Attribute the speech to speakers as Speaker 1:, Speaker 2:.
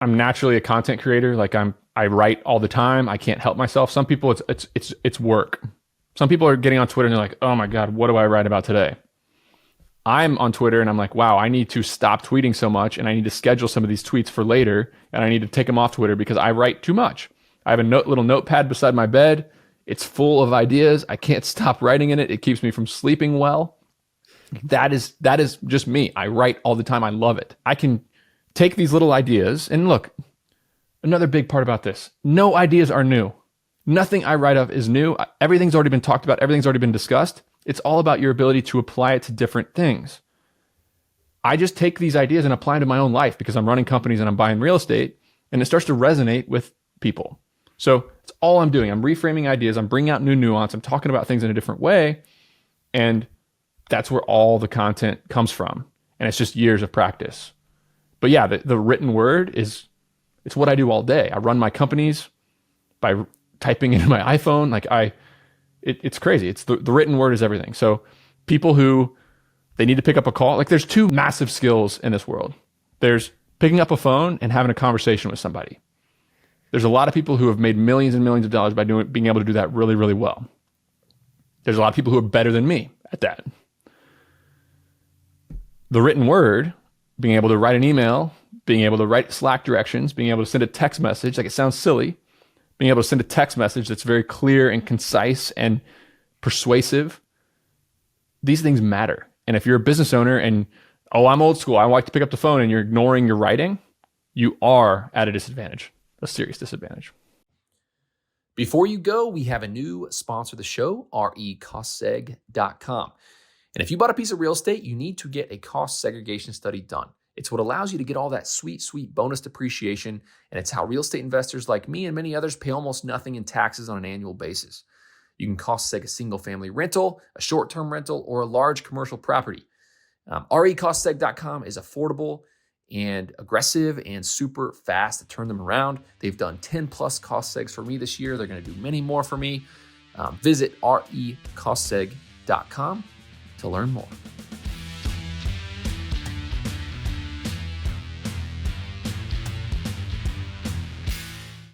Speaker 1: I'm naturally a content creator. Like I write all the time. I can't help myself. Some people it's work. Some people are getting on Twitter and they're like, "Oh my God, what do I write about today?" I'm on Twitter and I'm like, wow, I need to stop tweeting so much and I need to schedule some of these tweets for later and I need to take them off Twitter because I write too much. I have a little notepad beside my bed. It's full of ideas. I can't stop writing in it. It keeps me from sleeping well. That is just me. I write all the time. I love it. I can take these little ideas and look, another big part about this, no ideas are new. Nothing I write of is new. Everything's already been talked about. Everything's already been discussed. It's all about your ability to apply it to different things. I just take these ideas and apply them to my own life because I'm running companies and I'm buying real estate and it starts to resonate with people. So it's all I'm doing. I'm reframing ideas. I'm bringing out new nuance. I'm talking about things in a different way. And that's where all the content comes from. And it's just years of practice. But yeah, the written word it's what I do all day. I run my companies by typing into my iPhone. It's crazy. It's the written word is everything. So people who they need to pick up a call, like there's two massive skills in this world. There's picking up a phone and having a conversation with somebody. There's a lot of people who have made millions and millions of dollars by being able to do that really, really well. There's a lot of people who are better than me at that. The written word, being able to write an email, being able to write Slack directions, being able to send a text message, like it sounds silly, being able to send a text message that's very clear and concise and persuasive. These things matter. And if you're a business owner and, oh, I'm old school, I like to pick up the phone and you're ignoring your writing, you are at a disadvantage, a serious disadvantage.
Speaker 2: Before you go, we have a new sponsor of the show, recostseg.com. And if you bought a piece of real estate, you need to get a cost segregation study done. It's what allows you to get all that sweet, sweet bonus depreciation, and it's how real estate investors like me and many others pay almost nothing in taxes on an annual basis. You can cost seg a single-family rental, a short-term rental, or a large commercial property. recostseg.com is affordable and aggressive and super fast to turn them around. They've done 10 plus cost segs for me this year. They're going to do many more for me. Visit recostseg.com to learn more.